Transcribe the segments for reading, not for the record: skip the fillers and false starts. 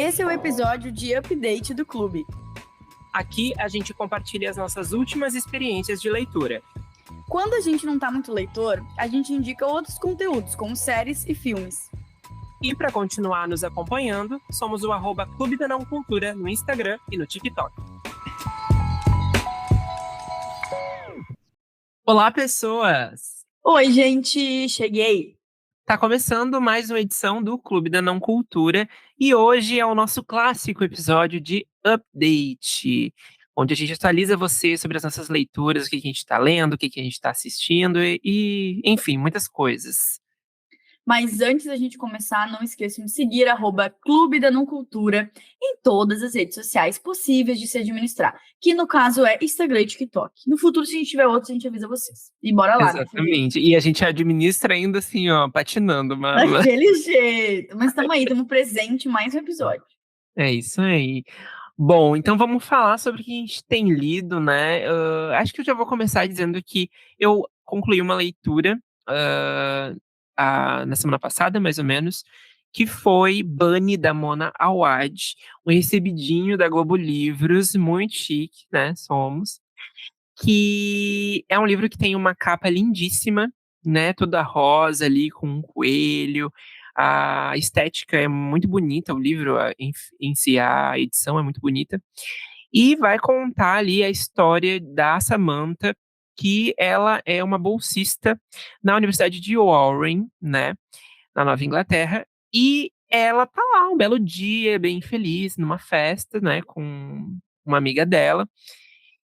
Esse é o episódio de update do clube. Aqui a gente compartilha as nossas últimas experiências de leitura. Quando a gente não tá muito leitor, a gente indica outros conteúdos, como séries e filmes. E para continuar nos acompanhando, somos o @Clube da Não Cultura no Instagram e no TikTok. Olá, pessoas! Oi, gente! Cheguei! Tá começando mais uma edição do Clube da Não Cultura e hoje é o nosso clássico episódio de update, onde a gente atualiza você sobre as nossas leituras, o que a gente está lendo, o que a gente está assistindo enfim, muitas coisas. Mas antes da gente começar, não esqueçam de seguir @Clube da Não Cultura em todas as redes sociais possíveis de se administrar, que no caso é Instagram e TikTok. No futuro, se a gente tiver outros, a gente avisa vocês. E bora lá, Exatamente. E a gente administra ainda assim, ó, patinando. Daquele jeito. Mas estamos aí, estamos presente mais um episódio. É isso aí. Bom, então vamos falar sobre o que a gente tem lido, né? Acho que eu já vou começar dizendo que eu concluí uma leitura na semana passada, mais ou menos, que foi Bunny, da Mona Awad, um recebidinho da Globo Livros, muito chique, né? Somos. Que é um livro que tem uma capa lindíssima, né? Toda rosa ali, com um coelho. A estética é muito bonita, o livro em si, a edição é muito bonita. E vai contar ali a história da Samantha, que ela é uma bolsista na Universidade de Warren, né? Na Nova Inglaterra. E ela tá lá um belo dia, bem feliz, numa festa, né? Com uma amiga dela.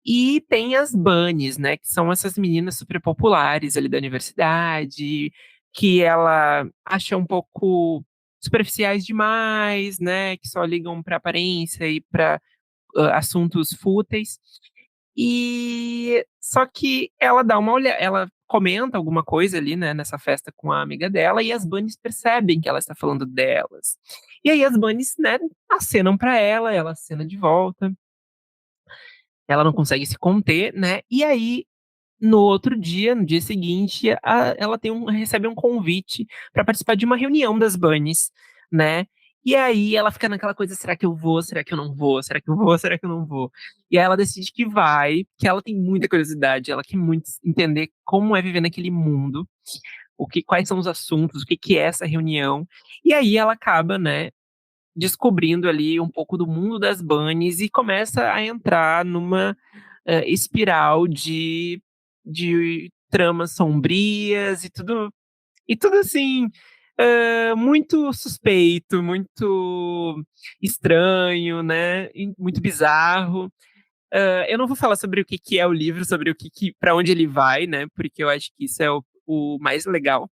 E tem as bunnies, né, que são essas meninas super populares ali da universidade, que ela acha um pouco superficiais demais, né, que só ligam para aparência e para assuntos fúteis. E só que ela dá uma olhada, ela comenta alguma coisa ali, né, nessa festa com a amiga dela, e as bunnies percebem que ela está falando delas. E aí as bunnies, né, acenam para ela acena de volta. Ela não consegue se conter, né? E aí, no outro dia, no dia seguinte, ela recebe um convite para participar de uma reunião das bunnies, né? E aí ela fica naquela coisa, será que eu vou? Será que eu não vou? Será que eu vou? Será que eu não vou? E aí ela decide que vai, que ela tem muita curiosidade, ela quer muito entender como é viver naquele mundo, quais são os assuntos, o que é essa reunião. E aí ela acaba, né, descobrindo ali um pouco do mundo das bunnies e começa a entrar numa espiral de tramas sombrias e tudo assim, muito suspeito, muito estranho, né? E muito bizarro. Eu não vou falar sobre o que é o livro, sobre para onde ele vai, né? Porque eu acho que isso é o mais legal.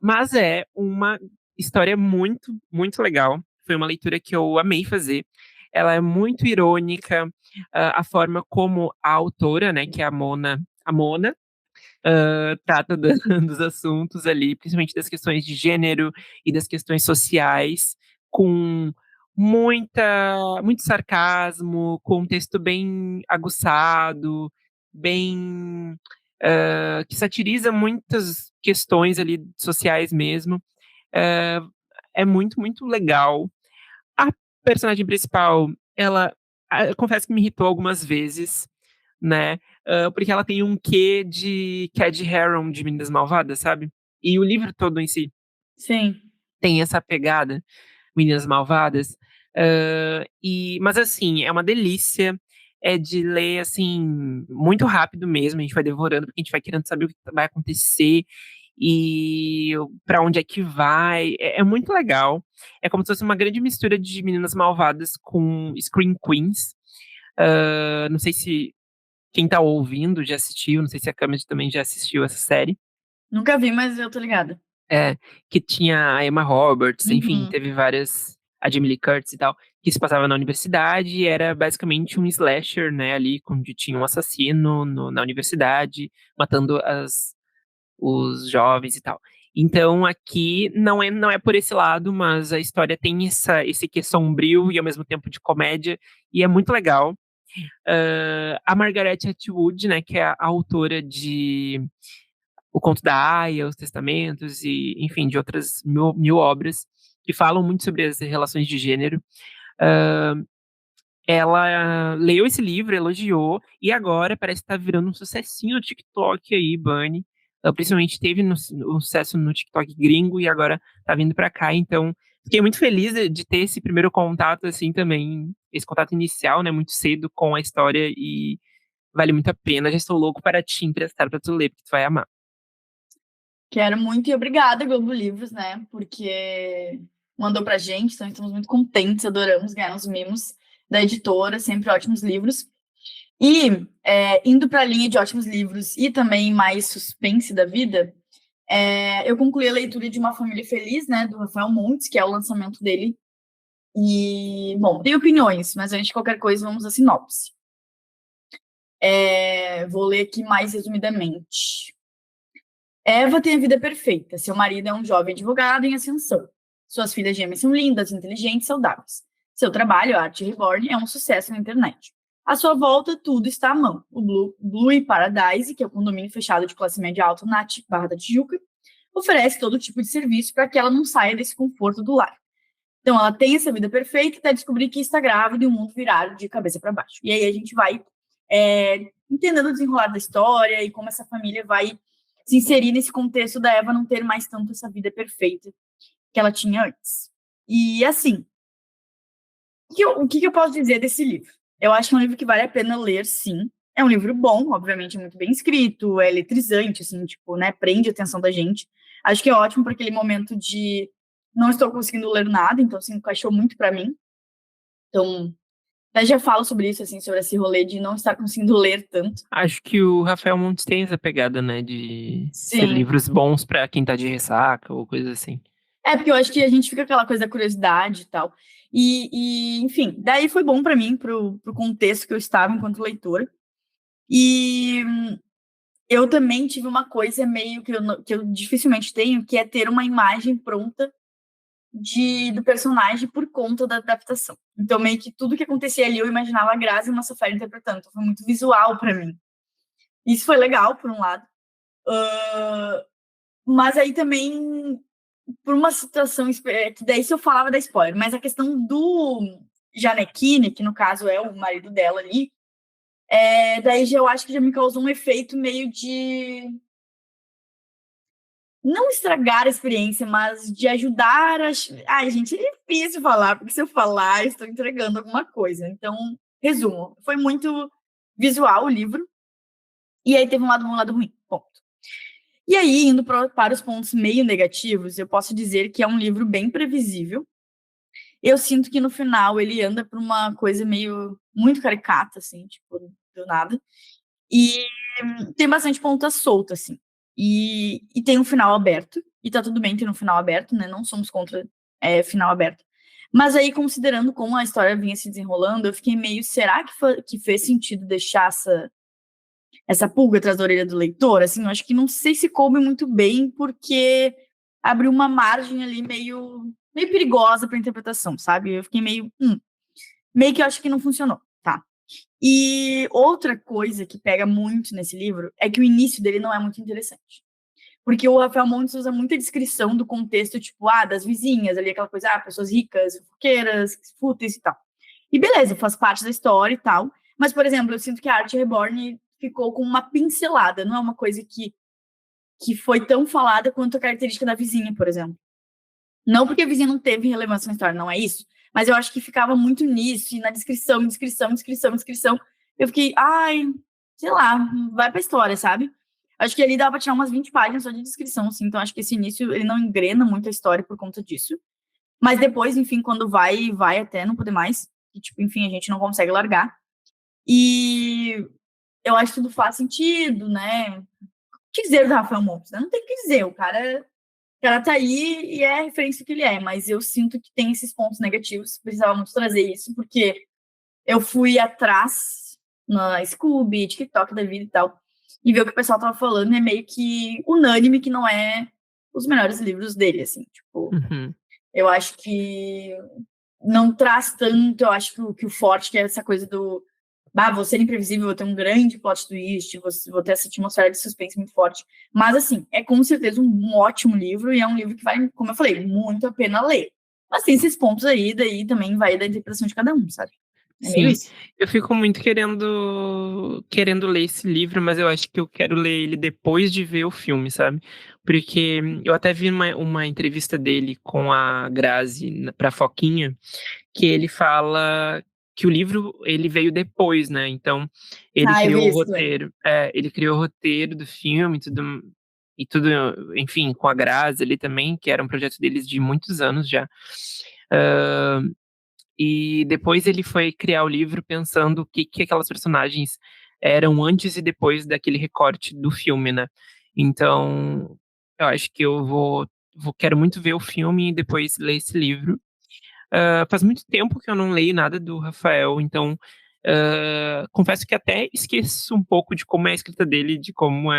Mas é uma história muito, muito legal. Foi uma leitura que eu amei fazer. Ela é muito irônica, a forma como a autora, né, que é a Mona, trata dos assuntos ali, principalmente das questões de gênero e das questões sociais, com muito sarcasmo, com um texto bem aguçado, bem que satiriza muitas questões ali sociais mesmo. É, é muito, muito legal. A personagem principal, eu confesso que me irritou algumas vezes, né? Porque ela tem um quê de Cad Heron de Meninas Malvadas, sabe? E o livro todo em si Sim. tem essa pegada, Meninas Malvadas. Mas assim, é uma delícia. É de ler, assim, muito rápido mesmo. A gente vai devorando, porque a gente vai querendo saber o que vai acontecer e para onde é que vai. É muito legal. É como se fosse uma grande mistura de Meninas Malvadas com Scream Queens. Não sei se quem tá ouvindo já assistiu, não sei se a Camis também já assistiu essa série. Nunca vi, mas eu tô ligada. Que tinha a Emma Roberts, enfim, Uhum. teve várias, a Jamie Lee Curtis e tal, que se passava na universidade e era basicamente um slasher, né, ali, onde tinha um assassino na universidade, matando os jovens e tal. Então aqui não é por esse lado, mas a história tem esse quê sombrio e ao mesmo tempo de comédia, e é muito legal. A Margaret Atwood, né, que é a autora de O Conto da Aia, Os Testamentos e, enfim, de outras mil obras, que falam muito sobre as relações de gênero. Ah, ela leu esse livro, elogiou, e agora parece que tá virando um sucessinho no TikTok aí, Bunny. Principalmente teve um sucesso no TikTok gringo e agora tá vindo pra cá, então fiquei muito feliz de ter esse primeiro contato, assim, também, esse contato inicial, né, muito cedo com a história e vale muito a pena. Já estou louco para te emprestar pra tu ler, porque tu vai amar. Quero muito e obrigada, Globo Livros, né? Porque mandou pra gente, então estamos muito contentes, adoramos ganhar os mimos da editora, sempre ótimos livros. E indo para a linha de ótimos livros e também mais suspense da vida, eu concluí a leitura de Uma Família Feliz, né, do Rafael Montes, que é o lançamento dele. E, bom, tem opiniões, mas antes de qualquer coisa, vamos à sinopse. Vou ler aqui mais resumidamente. Eva tem a vida perfeita. Seu marido é um jovem advogado em ascensão. Suas filhas gêmeas são lindas, inteligentes, saudáveis. Seu trabalho, Arte Reborn, é um sucesso na internet. À sua volta, tudo está à mão. O Blue Paradise, que é o condomínio fechado de classe média alta na Barra da Tijuca, oferece todo tipo de serviço para que ela não saia desse conforto do lar. Então, ela tem essa vida perfeita até descobrir que está grávida e o mundo virado de cabeça para baixo. E aí a gente vai entendendo o desenrolar da história e como essa família vai se inserir nesse contexto da Eva não ter mais tanto essa vida perfeita que ela tinha antes. E, assim, o que eu posso dizer desse livro? Eu acho que é um livro que vale a pena ler, sim. É um livro bom, obviamente, muito bem escrito, é eletrizante, assim, tipo, né, prende a atenção da gente. Acho que é ótimo para aquele momento de não estou conseguindo ler nada, então, assim, encaixou muito para mim. Então, até já falo sobre isso, assim, sobre esse rolê de não estar conseguindo ler tanto. Acho que o Rafael Montes tem essa pegada, né, de ser Sim. livros bons pra quem tá de ressaca ou coisa assim. Porque eu acho que a gente fica aquela coisa da curiosidade e tal. Enfim, daí foi bom para mim, pro contexto que eu estava enquanto leitora. E eu também tive uma coisa meio que eu dificilmente tenho, que é ter uma imagem pronta do personagem por conta da adaptação. Então, meio que tudo que acontecia ali, eu imaginava a Grazi Massafera interpretando. Então, foi muito visual para mim. Isso foi legal, por um lado. Mas aí também, por uma situação, que daí se eu falava da spoiler, mas a questão do Janequine, que no caso é o marido dela ali, daí eu acho que já me causou um efeito meio de não estragar a experiência, mas de ajudar a... Ai, gente, é difícil falar, porque se eu falar, eu estou entregando alguma coisa. Então, resumo, foi muito visual o livro, e aí teve um lado bom e um lado ruim, ponto. E aí, indo para os pontos meio negativos, eu posso dizer que é um livro bem previsível. Eu sinto que no final ele anda por uma coisa meio muito caricata, assim, tipo, do nada. E tem bastante ponta solta, assim. E tem um final aberto, e tá tudo bem ter um final aberto, né? Não somos contra final aberto. Mas aí, considerando como a história vinha se desenrolando, eu fiquei meio, será que fez sentido deixar essa pulga atrás da orelha do leitor? Assim, eu acho que não sei se coube muito bem, porque abriu uma margem ali meio perigosa para interpretação, sabe? Eu fiquei meio que eu acho que não funcionou, tá? E outra coisa que pega muito nesse livro é que o início dele não é muito interessante. Porque o Rafael Montes usa muita descrição do contexto, tipo, das vizinhas, ali, aquela coisa, pessoas ricas, fofoqueiras, fúteis e tal. E beleza, faz parte da história e tal. Mas, por exemplo, eu sinto que a Arte Reborn ficou com uma pincelada, não é uma coisa que foi tão falada quanto a característica da vizinha, por exemplo. Não porque a vizinha não teve relevância na história, não é isso. Mas eu acho que ficava muito nisso, e na descrição. Eu fiquei, sei lá, vai pra história, sabe? Acho que ali dava pra tirar umas 20 páginas só de descrição, assim. Então, acho que esse início, ele não engrena muito a história por conta disso. Mas depois, enfim, quando vai até não poder mais. E, tipo, enfim, a gente não consegue largar. E eu acho que tudo faz sentido, né? O que dizer do Rafael Montes? Não tem o que dizer, o cara tá aí e é a referência que ele é, mas eu sinto que tem esses pontos negativos, precisava muito trazer isso, porque eu fui atrás na Scooby, TikTok da vida e tal, e ver o que o pessoal tava falando é meio que unânime que não é os melhores livros dele, assim, tipo, eu acho que não traz tanto, eu acho que o forte que é essa coisa do vou ser imprevisível, vou ter um grande plot twist, vou ter essa atmosfera de suspense muito forte. Mas, assim, é com certeza um ótimo livro, e é um livro que vale, como eu falei, muito a pena ler. Mas tem esses pontos aí, daí também vai da interpretação de cada um, sabe? É meio Sim, isso. eu fico muito querendo ler esse livro, mas eu acho que eu quero ler ele depois de ver o filme, sabe? Porque eu até vi uma entrevista dele com a Grazi pra Foquinha, que ele fala que o livro ele veio depois, né? Então ele Ah, eu vi criou o isso também. roteiro, ele criou o roteiro do filme e tudo, enfim, com a Grazi ali também, que era um projeto deles de muitos anos já. Hã, e depois ele foi criar o livro pensando o que aquelas personagens eram antes e depois daquele recorte do filme, né. Então, eu acho que eu quero muito ver o filme e depois ler esse livro. Faz muito tempo que eu não leio nada do Rafael, então, confesso que até esqueço um pouco de como é a escrita dele, de como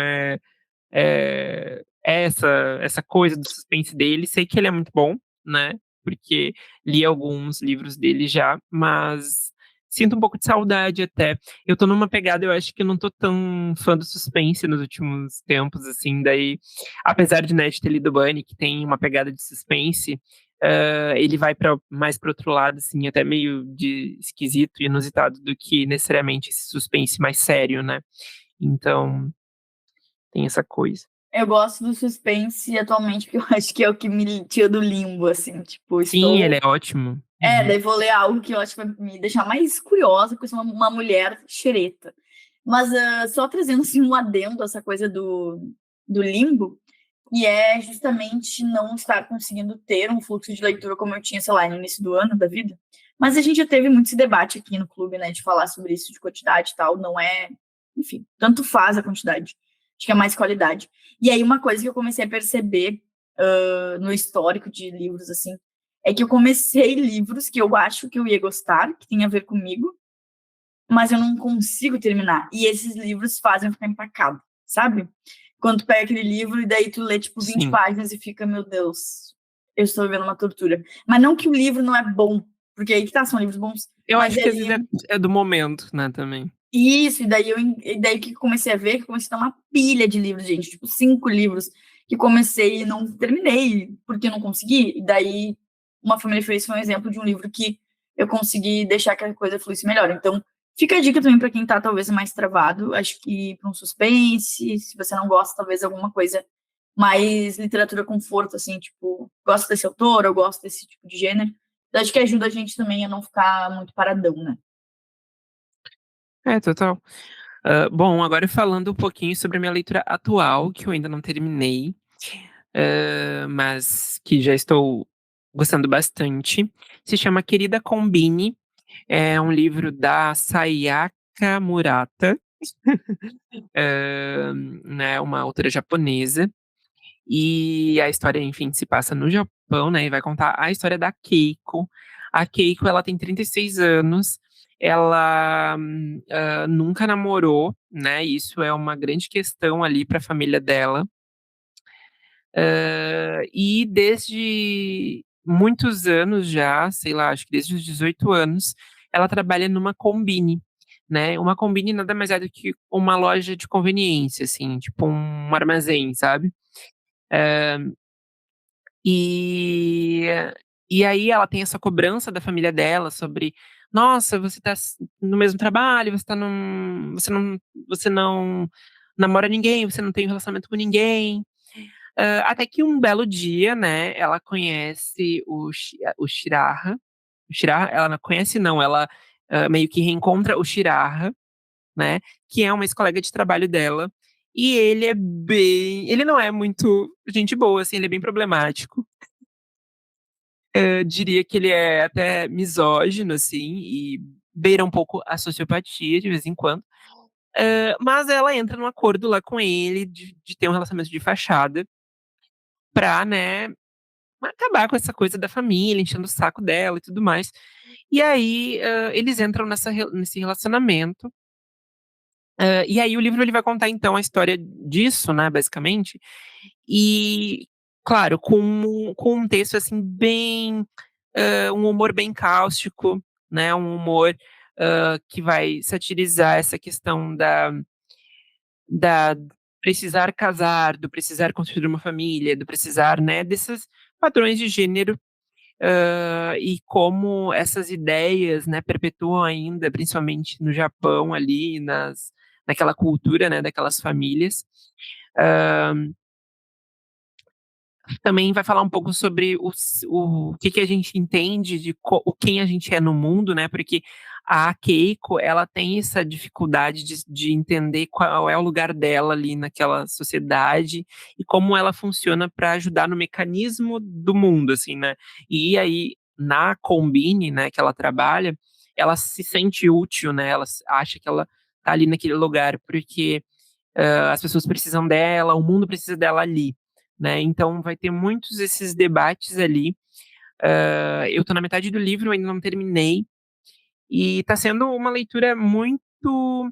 essa coisa do suspense dele. Sei que ele é muito bom, né, porque li alguns livros dele já, mas sinto um pouco de saudade até. Eu tô numa pegada, eu acho que eu não tô tão fã do suspense nos últimos tempos, assim, daí, apesar de, né, de ter lido Bunny, que tem uma pegada de suspense, ele vai mais para outro lado, assim, até meio de esquisito e inusitado do que necessariamente esse suspense mais sério, né. Então, tem essa coisa. Eu gosto do suspense atualmente, porque eu acho que é o que me tira do limbo, assim, tipo, Sim, ele estou. é ótimo. É, Uhum. daí vou ler algo que eu acho que vai me deixar mais curiosa, porque eu sou uma mulher xereta. Mas só trazendo assim um adendo, essa coisa do limbo, e é justamente não estar conseguindo ter um fluxo de leitura como eu tinha, sei lá, no início do ano da vida. Mas a gente já teve muito esse debate aqui no clube, né, de falar sobre isso, de quantidade e tal, não é, enfim, tanto faz a quantidade, acho que é mais qualidade. E aí uma coisa que eu comecei a perceber no histórico de livros, assim, é que eu comecei livros que eu acho que eu ia gostar, que tem a ver comigo, mas eu não consigo terminar. E esses livros fazem eu ficar empacado, sabe? Quando tu pega aquele livro e daí tu lê, tipo, 20 Sim. páginas e fica, meu Deus, eu estou vivendo uma tortura. Mas não que o livro não é bom, porque aí que tá, são livros bons, Eu mas acho que às vezes ele. é do momento, né, também. Isso, e daí que eu comecei a ver, que eu comecei a ter uma pilha de livros, gente, tipo, 5 livros, que comecei e não terminei, porque eu não consegui, e daí Uma Família Feliz foi um exemplo de um livro que eu consegui deixar que a coisa fluísse melhor. Então, fica a dica também para quem tá talvez mais travado, acho que para um suspense, se você não gosta, talvez alguma coisa mais literatura conforto, assim, tipo, gosto desse autor, eu gosto desse tipo de gênero, eu acho que ajuda a gente também a não ficar muito paradão, né? É, total. Bom, agora falando um pouquinho sobre a minha leitura atual, que eu ainda não terminei, mas que já estou gostando bastante. Se chama Querida Combine, é um livro da Sayaka Murata, né, uma autora japonesa. E a história, enfim, se passa no Japão, né, e vai contar a história da Keiko. A Keiko, ela tem 36 anos, ela, nunca namorou, né, isso é uma grande questão ali para a família dela. E desde muitos anos já, sei lá, acho que desde os 18 anos, ela trabalha numa Combini, né. Uma Combini nada mais é do que uma loja de conveniência, assim, tipo um armazém, sabe. E e aí ela tem essa cobrança da família dela sobre: "Nossa, você tá no mesmo trabalho, você não namora ninguém, você não tem um relacionamento com ninguém". Até que um belo dia, né, ela conhece o Shiraha. O Shiraha ela não conhece não, ela, meio que reencontra o Shiraha, né, que é uma ex-colega de trabalho dela, e ele não é muito gente boa, assim, ele é bem problemático. Diria que ele é até misógino, assim, e beira um pouco a sociopatia de vez em quando. Mas ela entra num acordo lá com ele de ter um relacionamento de fachada pra, né, acabar com essa coisa da família, enchendo o saco dela e tudo mais. E aí, eles entram nesse relacionamento, e aí o livro ele vai contar então a história disso, né, basicamente, e claro, com um texto, assim, bem um humor bem cáustico, né, um humor, que vai satirizar essa questão da precisar casar, do precisar construir uma família, do precisar, né, desses padrões de gênero, e como essas ideias, né, perpetuam ainda, principalmente no Japão ali, naquela cultura, né, daquelas famílias. Também vai falar um pouco sobre o que a gente entende de quem a gente é no mundo, né? Porque a Keiko, ela tem essa dificuldade de entender qual é o lugar dela ali naquela sociedade e como ela funciona para ajudar no mecanismo do mundo, assim, né? E aí, na Combine, né, que ela trabalha, ela se sente útil, né? Ela acha que ela tá ali naquele lugar porque as pessoas precisam dela, o mundo precisa dela ali, né? Então vai ter muitos esses debates ali. Eu tô na metade do livro, ainda não terminei, e tá sendo uma leitura muito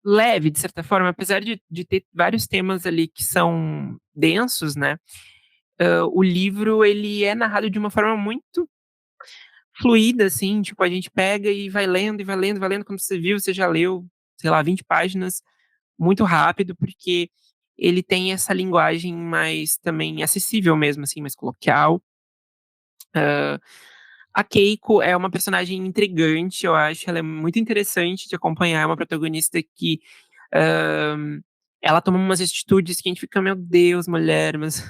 leve, de certa forma, apesar de ter vários temas ali que são densos, né? O livro, ele é narrado de uma forma muito fluida, assim, tipo, a gente pega e vai lendo, e vai lendo, vai lendo, quando você viu, você já leu, sei lá, 20 páginas, muito rápido, porque ele tem essa linguagem mais também acessível mesmo, assim, mais coloquial. A Keiko é uma personagem intrigante, eu acho, ela é muito interessante de acompanhar, é uma protagonista que ela toma umas atitudes que a gente fica, meu Deus, mulher, mas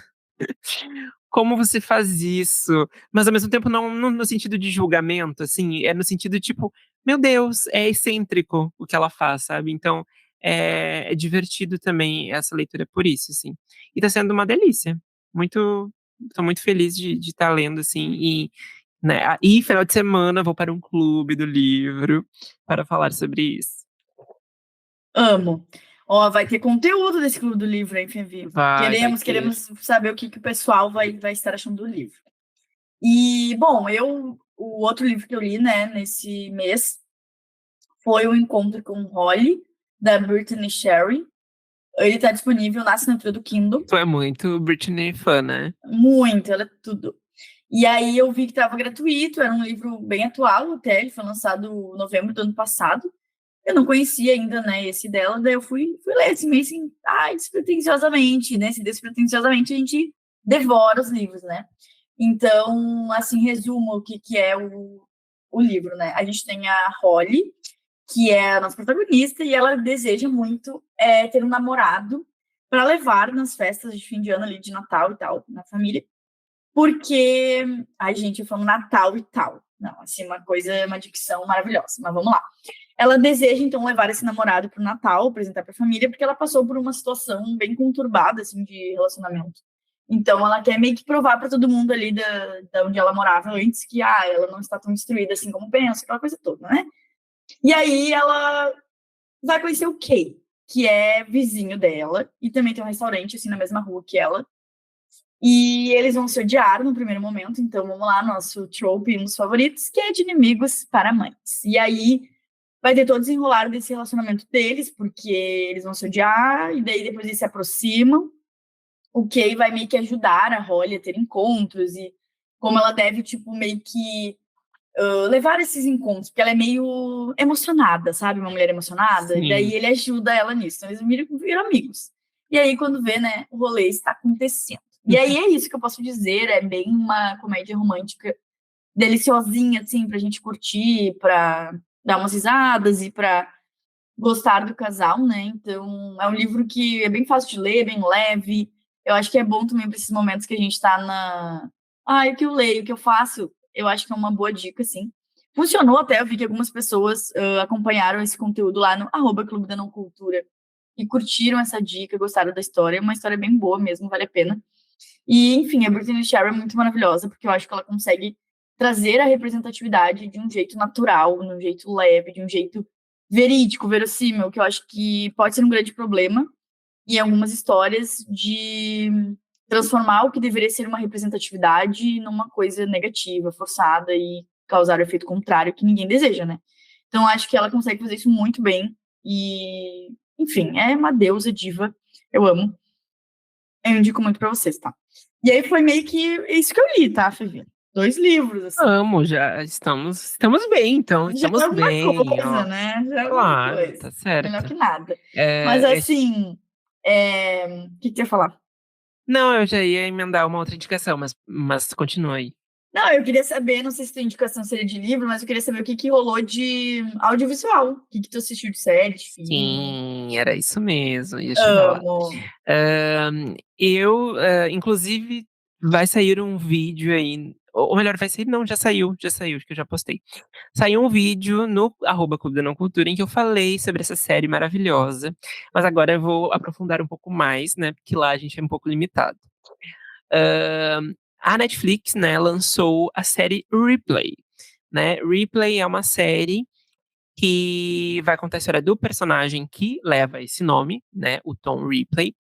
como você faz isso? Mas ao mesmo tempo não no sentido de julgamento, assim, é no sentido tipo, meu Deus, é excêntrico o que ela faz, sabe? Então é divertido também essa leitura por isso, assim. E tá sendo uma delícia. Muito, tô muito feliz de estar lendo, assim, e, né, e final de semana vou para um clube do livro para falar sobre isso. Amo. Ó, vai ter conteúdo desse Clube do Livro, hein, Fevi? Vai Queremos, ter. queremos saber o que o pessoal vai estar achando do livro. E, bom, o outro livro que eu li, né, nesse mês foi O Encontro com Holly, da Brittany Sherry. Ele está disponível na assinatura do Kindle. Tu é muito Britney fã, né? Muito, ela é tudo. E aí eu vi que estava gratuito, era um livro bem atual até, ele foi lançado em novembro do ano passado. Eu não conhecia ainda, né, esse dela, daí eu fui ler assim, meio assim, despretensiosamente, né, se despretensiosamente a gente devora os livros, né. Então, assim, resumo o que é o livro, né. A gente tem a Holly, que é a nossa protagonista, e ela deseja muito ter um namorado para levar nas festas de fim de ano ali, de Natal e tal, na família, porque, ai gente, eu falo Natal e tal, não, assim, uma dicção maravilhosa, mas vamos lá. Ela deseja, então, levar esse namorado para o Natal, apresentar para a família, porque ela passou por uma situação bem conturbada, assim, de relacionamento. Então, ela quer meio que provar para todo mundo ali da onde ela morava antes que, ela não está tão destruída assim como pensa, aquela coisa toda, né? E aí, ela vai conhecer o Kay, que é vizinho dela, e também tem um restaurante, assim, na mesma rua que ela. E eles vão se odiar no primeiro momento, então vamos lá, nosso trope, um dos favoritos, que é de inimigos para mães. E aí vai ter todo desenrolar desse relacionamento deles, porque eles vão se odiar, e daí depois eles se aproximam. O Kay vai meio que ajudar a Holly a ter encontros, e como ela deve, tipo, meio que levar esses encontros, porque ela é meio emocionada, sabe? Uma mulher emocionada, e daí Sim. ele ajuda ela nisso. Então eles viram amigos. E aí, quando vê, né, o rolê está acontecendo. E aí é isso que eu posso dizer, é bem uma comédia romântica deliciosinha, assim, pra gente curtir, pra dar umas risadas e pra gostar do casal, né? Então, é um livro que é bem fácil de ler, bem leve. Eu acho que é bom também para esses momentos que a gente tá na. O que eu leio, o que eu faço, eu acho que é uma boa dica, assim. Funcionou até, eu vi que algumas pessoas acompanharam esse conteúdo lá no @Clube da Não Cultura e curtiram essa dica, gostaram da história. É uma história bem boa mesmo, vale a pena. E, enfim, a Brittany Sherry é muito maravilhosa, porque eu acho que ela consegue trazer a representatividade de um jeito natural, de um jeito leve, de um jeito verídico, verossímil, que eu acho que pode ser um grande problema em algumas histórias de transformar o que deveria ser uma representatividade numa coisa negativa, forçada e causar o efeito contrário que ninguém deseja, né? Então acho que ela consegue fazer isso muito bem e, enfim, é uma deusa diva, eu amo. Eu indico muito pra vocês, tá? E aí foi meio que isso que eu li, tá, Fevina? 2 livros, assim. Amo, já estamos bem, então, Já é estamos alguma bem, coisa, ó. né? Já é alguma Claro, coisa. tá Melhor certo. que nada. Mas É, assim, o que que eu ia falar? Não, eu já ia emendar uma outra indicação, mas continua aí. Não, eu queria saber, não sei se tua indicação seria de livro, mas eu queria saber o que que rolou de audiovisual. O que que tu assistiu de série, de filme? Sim, era isso mesmo, ia chegar lá. Amo. Inclusive, vai sair um vídeo aí, ou melhor, vai sair, não, já saiu, acho que eu já postei. Saiu um vídeo no @Clube da Não Cultura em que eu falei sobre essa série maravilhosa, mas agora eu vou aprofundar um pouco mais, né, porque lá a gente é um pouco limitado. A Netflix, né, lançou a série Replay, né? Replay é uma série que vai contar a história do personagem que leva esse nome, né, o Tom Ripley,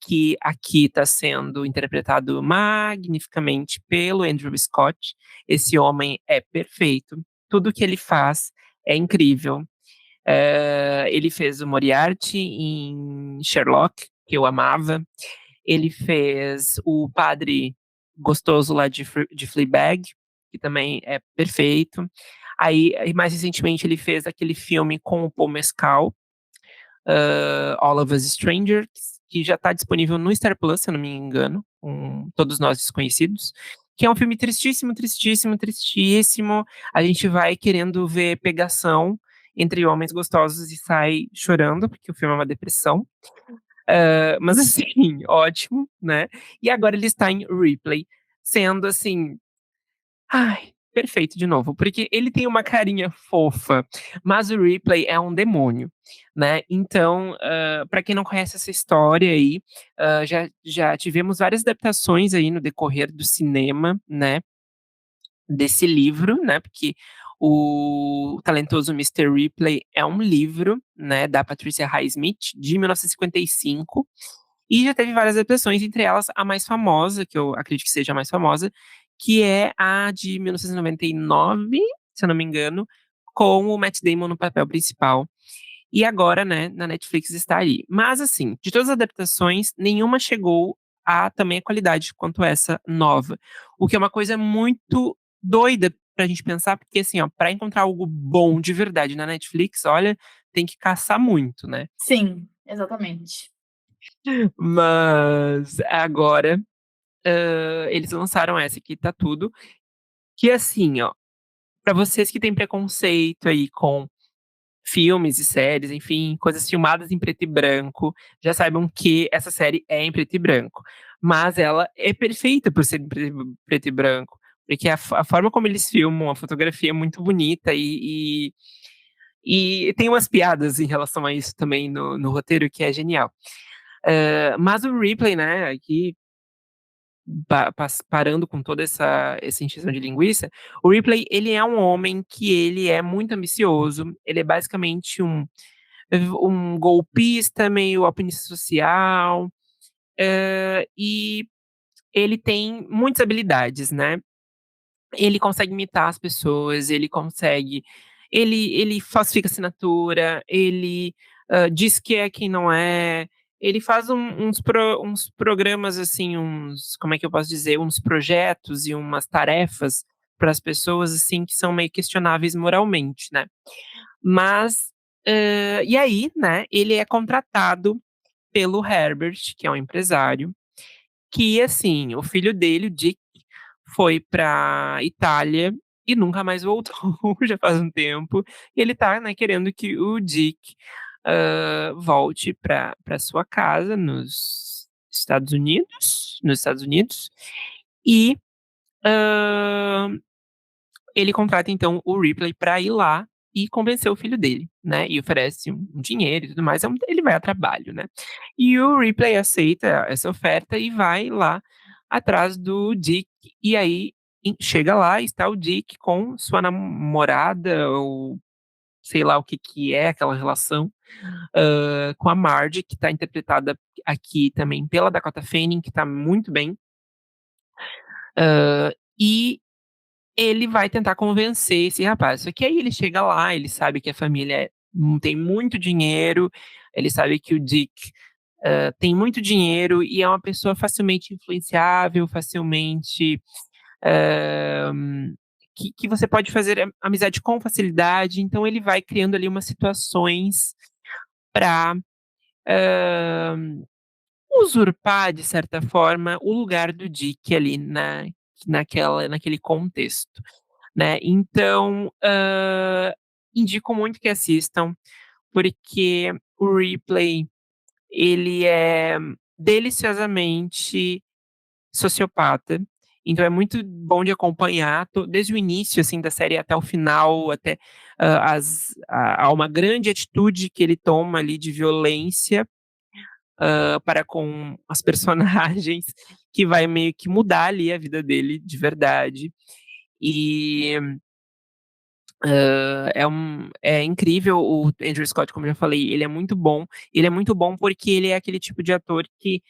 que aqui está sendo interpretado magnificamente pelo Andrew Scott. Esse homem é perfeito, tudo que ele faz é incrível. Ele fez o Moriarty em Sherlock, que eu amava. Ele fez o padre gostoso lá de Fleabag, que também é perfeito. Aí, mais recentemente, ele fez aquele filme com o Paul Mescal, All of Us Strangers, que já está disponível no Star Plus, se eu não me engano, com Todos Nós Desconhecidos, que é um filme tristíssimo, tristíssimo, tristíssimo. A gente vai querendo ver pegação entre homens gostosos e sai chorando, porque o filme é uma depressão. Mas assim, ótimo, né? E agora ele está em Replay, sendo assim, ai, perfeito de novo, porque ele tem uma carinha fofa, mas o Ripley é um demônio, né? Então, para quem não conhece essa história aí, já tivemos várias adaptações aí no decorrer do cinema, né? Desse livro, né? Porque o talentoso Mister Ripley é um livro, né? Da Patricia Highsmith, de 1955. E já teve várias adaptações, entre elas a mais famosa, que eu acredito que seja a mais famosa, que é a de 1999, se eu não me engano, com o Matt Damon no papel principal. E agora, né, na Netflix está aí. Mas, assim, de todas as adaptações, nenhuma chegou a também a qualidade quanto essa nova. O que é uma coisa muito doida pra gente pensar, porque, assim, ó, pra encontrar algo bom de verdade na Netflix, olha, tem que caçar muito, né? Sim, exatamente. Mas agora eles lançaram essa aqui, Tá Tudo, que assim, ó, pra vocês que têm preconceito aí com filmes e séries, enfim, coisas filmadas em preto e branco, já saibam que essa série é em preto e branco. Mas ela é perfeita por ser em preto e branco, porque a forma como eles filmam, a fotografia é muito bonita e tem umas piadas em relação a isso também no roteiro que é genial. Mas o Ripley, né, aqui parando com toda essa encheção de linguiça, o Ripley, ele é um homem que ele é muito ambicioso, ele é basicamente um golpista, meio alpinista social, e ele tem muitas habilidades, né? Ele consegue imitar as pessoas, ele falsifica assinatura, ele diz que é quem não é, ele faz uns programas assim, como é que eu posso dizer, uns projetos e umas tarefas para as pessoas assim que são meio questionáveis moralmente, né? Mas e aí, né? Ele é contratado pelo Herbert, que é um empresário, que assim, o filho dele, o Dick, foi pra Itália e nunca mais voltou, já faz um tempo. E ele tá, né, querendo que o Dick volte para sua casa nos Estados Unidos, e ah, ele contrata então o Ripley para ir lá e convencer o filho dele, né? E oferece um dinheiro e tudo mais. Ele vai a trabalho, né? E o Ripley aceita essa oferta e vai lá atrás do Dick. E aí chega lá e está o Dick com sua namorada, ou sei lá o que que é aquela relação, com a Marge, que está interpretada aqui também pela Dakota Fanning, que está muito bem. E ele vai tentar convencer esse rapaz. Só que aí ele chega lá, ele sabe que a família não tem muito dinheiro, ele sabe que o Dick tem muito dinheiro e é uma pessoa facilmente influenciável, facilmente. ah, que você pode fazer amizade com facilidade. Então ele vai criando ali umas situações para usurpar, de certa forma, o lugar do Dick ali naquele contexto, né. Então, indico muito que assistam, porque o Ripley, ele é deliciosamente sociopata, então é muito bom de acompanhar desde o início, assim, da série até o final, até, há uma grande atitude que ele toma ali de violência, para com as personagens, que vai meio que mudar ali a vida dele de verdade. E, é incrível o Andrew Scott, como eu já falei, ele é muito bom porque ele é aquele tipo de ator que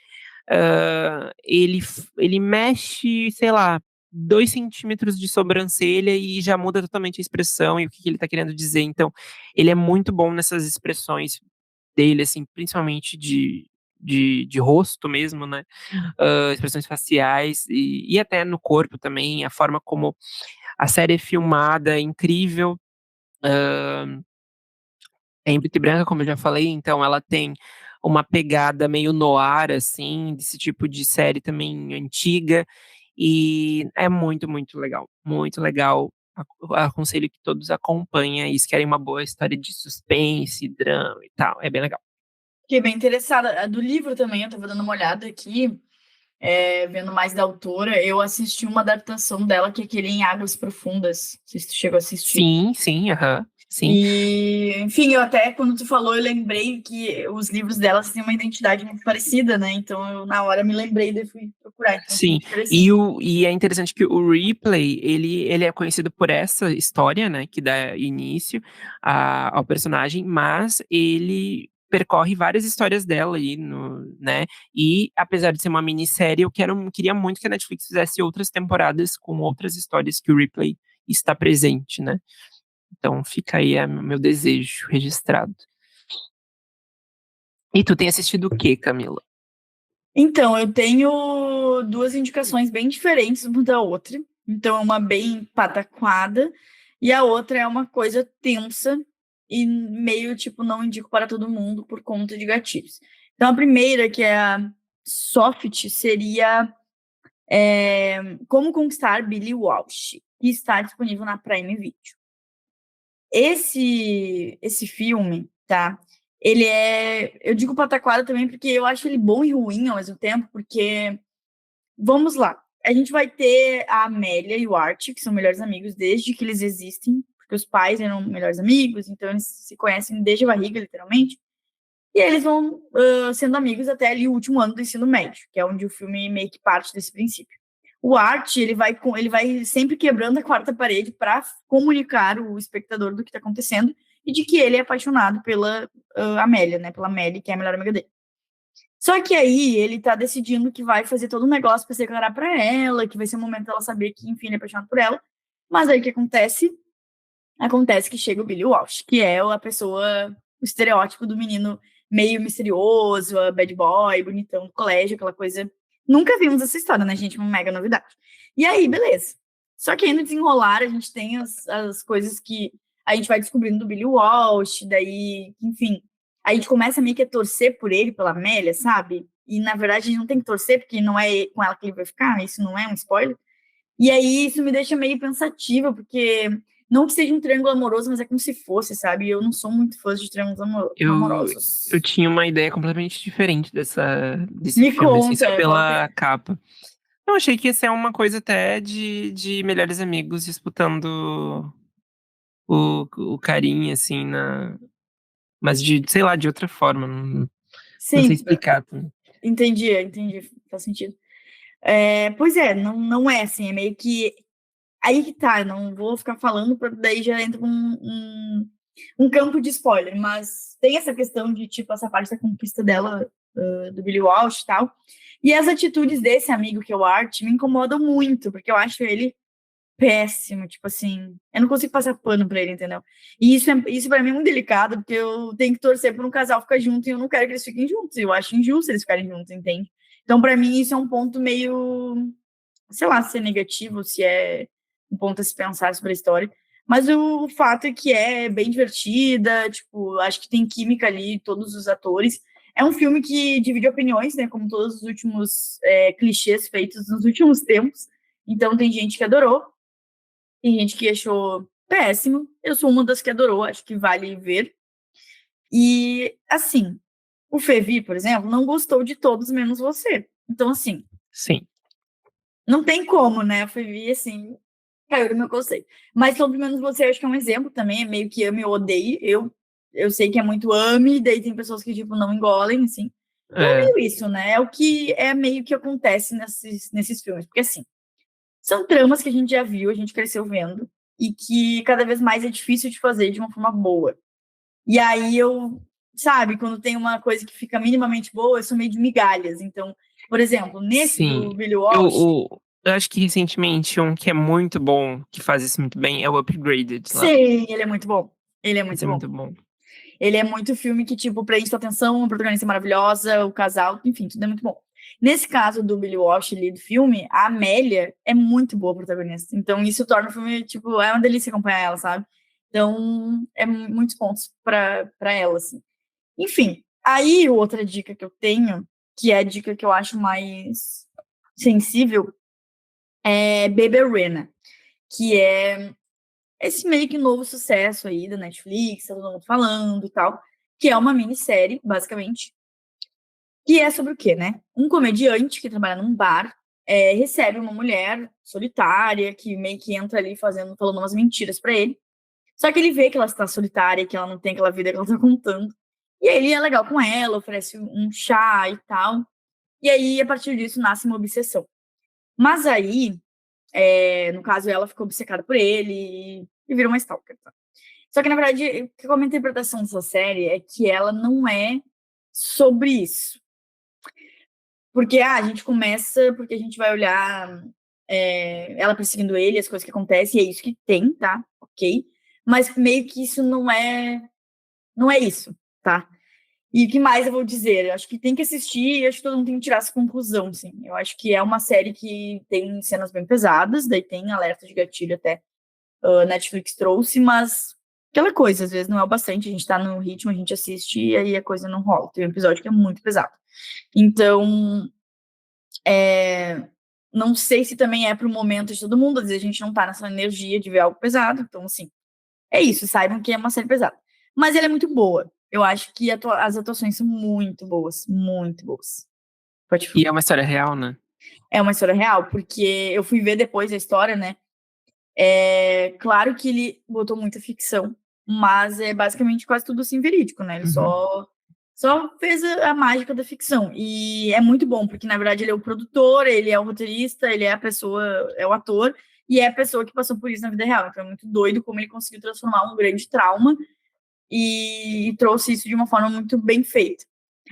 ele mexe, sei lá, 2 centímetros de sobrancelha e já muda totalmente a expressão e o que que ele tá querendo dizer. Então, ele é muito bom nessas expressões dele, assim, principalmente de rosto mesmo, né, expressões faciais e até no corpo também, a forma como a série é filmada é incrível. É em preto e branco, como eu já falei, então ela tem uma pegada meio noir, assim, desse tipo de série também antiga, e é muito, muito legal, muito legal. Aconselho que todos acompanhem aí, se querem uma boa história de suspense, drama e tal, é bem legal. Fiquei bem interessada. A do livro também, eu tava dando uma olhada aqui, vendo mais da autora. Eu assisti uma adaptação dela, que é aquele Em Águas Profundas. Não sei se tu chegou a assistir. Sim, sim, aham, sim. E, enfim, eu até, quando tu falou, eu lembrei que os livros dela têm uma identidade muito parecida, né? Então, eu, na hora, me lembrei e fui procurar. Então, achei Sim, muito interessante. e é interessante que o Ripley, ele é conhecido por essa história, né, que dá início ao personagem, mas ele percorre várias histórias dela aí né, e apesar de ser uma minissérie, queria muito que a Netflix fizesse outras temporadas com outras histórias que o Ripley está presente, né. Então fica aí meu desejo registrado. E tu tem assistido o quê, Camila? Então, eu tenho duas indicações bem diferentes uma da outra. Então, uma bem pataquada e a outra é uma coisa tensa e meio tipo não indico para todo mundo por conta de gatilhos. Então, a primeira, que é a soft, seria Como Conquistar Billy Walsh, que está disponível na Prime Video. Esse filme, tá? Ele eu digo pataquada também porque eu acho ele bom e ruim ao mesmo tempo, porque vamos lá. A gente vai ter a Amélia e o Art, que são melhores amigos desde que eles existem, porque os pais eram melhores amigos, então eles se conhecem desde a barriga, literalmente. E aí eles vão sendo amigos até ali o último ano do ensino médio, que é onde o filme meio que parte desse princípio. O Art, ele vai sempre quebrando a quarta parede para comunicar o espectador do que está acontecendo e de que ele é apaixonado pela Amélia, né? Pela Amélia, que é a melhor amiga dele. Só que aí ele tá decidindo que vai fazer todo um negócio para se declarar para ela, que vai ser o momento dela saber que, enfim, ele é apaixonado por ela. Mas aí o que acontece? Acontece que chega o Billy Walsh, que é a pessoa, o estereótipo do menino meio misterioso, a bad boy, bonitão do colégio, aquela coisa. Nunca vimos essa história, né, gente? Uma mega novidade. E aí, beleza. Só que aí no desenrolar, a gente tem as coisas que a gente vai descobrindo do Billy Walsh, daí, enfim, a gente começa meio que a torcer por ele, pela Amélia, sabe? E na verdade a gente não tem que torcer, porque não é com ela que ele vai ficar, isso não é um spoiler. E aí isso me deixa meio pensativa, porque não que seja um triângulo amoroso, mas é como se fosse, sabe? Eu não sou muito fã de triângulos Eu eu amorosos. tinha uma ideia completamente diferente desse Me filme, assim, só conta, qual que pela é? capa. Eu achei que ia ser uma coisa até de melhores amigos disputando o carinho, assim, mas sei lá, de outra forma, não sei Sim, explicar também. entendi, faz sentido. Pois é, não é assim, é meio que. Aí que tá, eu não vou ficar falando, daí já entra um campo de spoiler, mas tem essa questão de, tipo, essa parte da conquista dela, do Billy Walsh e tal. E as atitudes desse amigo que é o Art me incomodam muito, porque eu acho ele péssimo, tipo assim, eu não consigo passar pano pra ele, entendeu? E isso pra mim é muito delicado, porque eu tenho que torcer por um casal ficar junto e eu não quero que eles fiquem juntos, eu acho injusto eles ficarem juntos, entende? Então, pra mim, isso é um ponto meio, sei lá, se é negativo, se é um ponto a se pensar sobre a história. Mas o fato é que é bem divertida, tipo, acho que tem química ali, todos os atores. É um filme que divide opiniões, né? Como todos os últimos clichês feitos nos últimos tempos. Então, tem gente que adorou, tem gente que achou péssimo. Eu sou uma das que adorou, acho que vale ver. E, assim, o Fevi, por exemplo, não gostou de todos, menos você. Então, assim, Sim. não tem como, né? O Fevi, assim, caiu do meu conceito. Mas todos menos você, eu acho que é um exemplo também, é meio que ame ou odeie. Eu sei que é muito ame, daí tem pessoas que, tipo, não engolem, assim. Então é É. meio isso, né? É o que é meio que acontece nesses filmes. Porque, assim, são tramas que a gente já viu, a gente cresceu vendo, e que cada vez mais é difícil de fazer de uma forma boa. E aí sabe, quando tem uma coisa que fica minimamente boa, eu sou meio de migalhas. Então, por exemplo, nesse Sim. do Billy Eu, Walsh, eu acho que recentemente um que é muito bom, que faz isso muito bem, é o Upgraded lá. sim, ele é muito bom. Ele é Esse muito é bom. muito bom. Ele é muito filme que, tipo, prende tua atenção, a protagonista é maravilhosa, o casal, enfim, tudo é muito bom. Nesse caso do Billy Walsh ali do filme, a Amélia é muito boa protagonista. Então, isso torna o filme, tipo, é uma delícia acompanhar ela, sabe? Então, é muitos pontos pra ela, assim. Enfim, aí outra dica que eu tenho, que é a dica que eu acho mais sensível, é Baby Rena, que é esse meio que novo sucesso aí da Netflix, tá todo mundo falando e tal, que é uma minissérie, basicamente, que é sobre o quê, né? Um comediante que trabalha num bar recebe uma mulher solitária que meio que entra ali falando umas mentiras pra ele. Só que ele vê que ela está solitária, que ela não tem aquela vida que ela tá contando. E aí ele é legal com ela, oferece um chá e tal. E aí, a partir disso, nasce uma obsessão. Mas aí, no caso, ela ficou obcecada por ele e virou uma stalker. Tá? Só que, na verdade, como a interpretação dessa série é que ela não é sobre isso. Porque a gente começa, porque a gente vai olhar ela perseguindo ele, as coisas que acontecem, e é isso que tem, tá? Ok? Mas meio que isso não é isso, tá? E o que mais eu vou dizer? Eu acho que tem que assistir e acho que todo mundo tem que tirar essa conclusão, assim. Eu acho que é uma série que tem cenas bem pesadas, daí tem alerta de gatilho até Netflix trouxe, mas aquela coisa, às vezes não é o bastante, a gente tá no ritmo, a gente assiste e aí a coisa não rola. Tem um episódio que é muito pesado. Então, não sei se também é pro momento de todo mundo, às vezes a gente não tá nessa energia de ver algo pesado, então, assim, é isso, saibam que é uma série pesada. Mas ela é muito boa. Eu acho que as atuações são muito boas, muito boas. Pode E falar. é uma história real, né? É uma história real, porque eu fui ver depois a história, né? É claro que ele botou muita ficção, mas é basicamente quase tudo assim verídico, né? Ele Uhum. só fez a mágica da ficção. E é muito bom, porque na verdade ele é o produtor, ele é o roteirista, ele é a pessoa, é o ator, e é a pessoa que passou por isso na vida real. Então é muito doido como ele conseguiu transformar um grande trauma e trouxe isso de uma forma muito bem feita.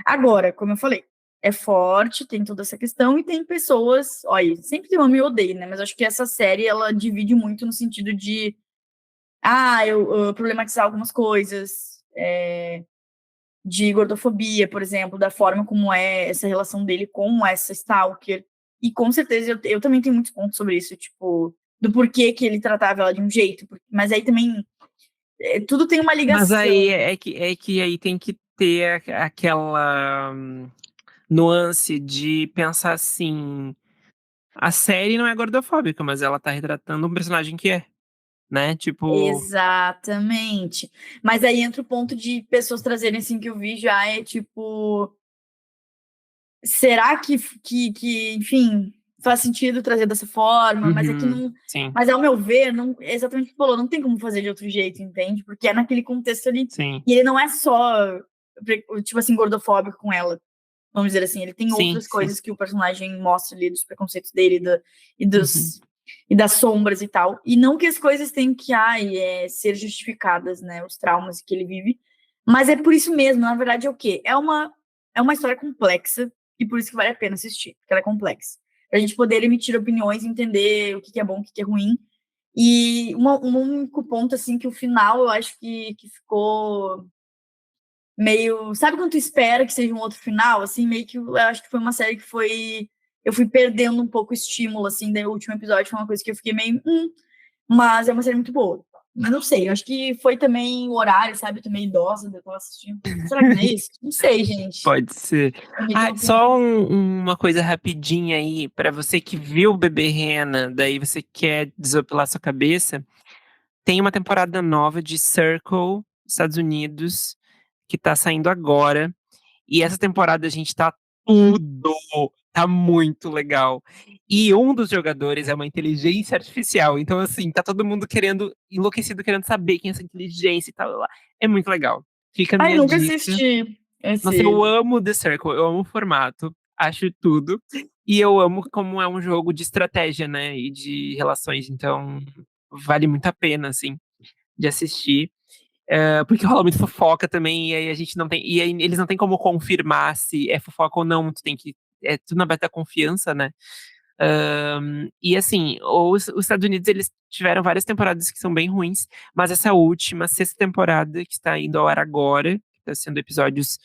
Agora, como eu falei, é forte, tem toda essa questão e tem pessoas, olha, sempre tem uma me odeio, né? Mas acho que essa série ela divide muito no sentido de eu problematizar algumas coisas, de gordofobia, por exemplo, da forma como é essa relação dele com essa stalker. E com certeza eu também tenho muitos pontos sobre isso, tipo, do porquê que ele tratava ela de um jeito, mas aí também tudo tem uma Mas aí ligação. é que aí tem que ter aquela nuance de pensar assim, a série não é gordofóbica, mas ela tá retratando um personagem que é, né? Tipo, Exatamente. Mas aí entra o ponto de pessoas trazerem assim que eu vi já é tipo, será que enfim, faz sentido trazer dessa forma? Mas é que uhum, não. sim, Mas ao meu ver, não, é exatamente o que você falou, não tem como fazer de outro jeito, entende? Porque é naquele contexto ali. sim, E ele não é só, tipo assim, gordofóbico com ela. Vamos dizer assim, ele tem sim, outras sim. coisas que o personagem mostra ali, dos preconceitos dele e, Uhum. e das sombras e tal. E não que as coisas tenham que ser justificadas, né? Os traumas que ele vive. Mas é por isso mesmo, na verdade, é o quê? É uma história complexa e por isso que vale a pena assistir, porque ela é complexa. Pra gente poder emitir opiniões, entender o que é bom, o que é ruim. E um único ponto, assim, que o final eu acho que ficou meio. Sabe quando tu espera que seja um outro final? Assim, meio que eu acho que foi uma série que foi. Eu fui perdendo um pouco o estímulo, assim, daí o último episódio foi uma coisa que eu fiquei meio. Mas é uma série muito boa. Mas não sei, eu acho que foi também o horário, sabe? Eu tô meio idosa, eu tava assistindo. Será que não é isso? Não sei, gente. Pode ser. Ah, só uma coisa rapidinha aí, pra você que viu o Bebê Rena, daí você quer desopilar sua cabeça. Tem uma temporada nova de Circle, Estados Unidos, que tá saindo agora. E essa temporada, a gente, tá tudo! Tá muito legal. E um dos jogadores é uma inteligência artificial. Então, assim, tá todo mundo enlouquecido, querendo saber quem é essa inteligência e tal. Lá. É muito legal. Fica a Ai, minha nunca dica. assisti Nossa, eu esse. amo The Circle, eu amo o formato, acho tudo. E eu amo como é um jogo de estratégia, né? E de relações. Então, vale muito a pena, assim, de assistir. Porque rola muito fofoca também, e aí a gente não tem. E aí eles não têm como confirmar se é fofoca ou não. Tu tem que. É tudo na base da confiança, né? E assim, os Estados Unidos, eles tiveram várias temporadas que são bem ruins, mas essa última, sexta temporada, que está indo ao ar agora, que está sendo episódios.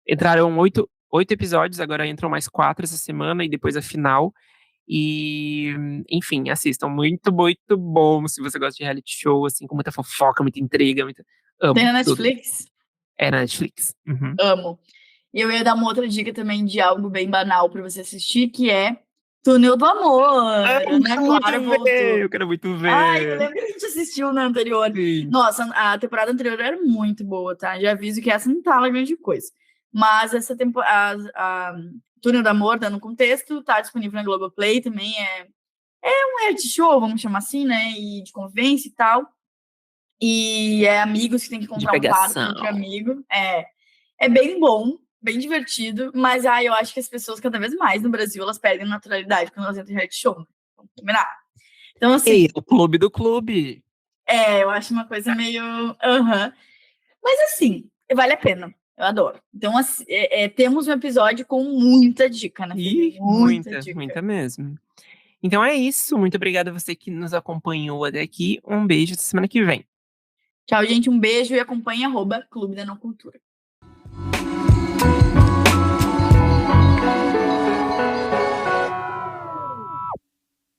Entraram oito episódios, agora entram mais quatro essa semana, e depois a final. E, enfim, assistam. Muito, muito bom. Se você gosta de reality show, assim, com muita fofoca, muita intriga, muita. Tem Amo na tudo. Netflix? É na Netflix. Uhum. Amo. E eu ia dar uma outra dica também de algo bem banal pra você assistir, que é Túnel do Amor. Ah, eu Ana quero Clara muito ver! voltou. Eu quero muito Ai, eu ver! lembro que a gente assistiu na anterior. Sim. Nossa, a temporada anterior era muito boa, tá? Já aviso que essa não tá lá grande coisa. Mas essa temporada, a Túnel do Amor, dando contexto, tá disponível na Globoplay também. É um reality show, vamos chamar assim, né? E de convivência e tal. E é amigos que tem que De encontrar um par com pegação. outro amigo. É bem bom, bem divertido, mas eu acho que as pessoas, cada vez mais no Brasil, elas perdem naturalidade quando elas entram em reality show. Né? Vamos combinar. Então, Ei, assim, o clube do clube. eu acho uma coisa meio. Aham. Mas assim, vale a pena. Eu adoro. Então, assim, temos um episódio com muita dica, né, Felipe? Ih, Muita muita, dica. muita mesmo. Então é isso. Muito obrigada a você que nos acompanhou até aqui. Um beijo, até semana que vem. Tchau, gente. Um beijo e acompanhe @Clube da Não Cultura.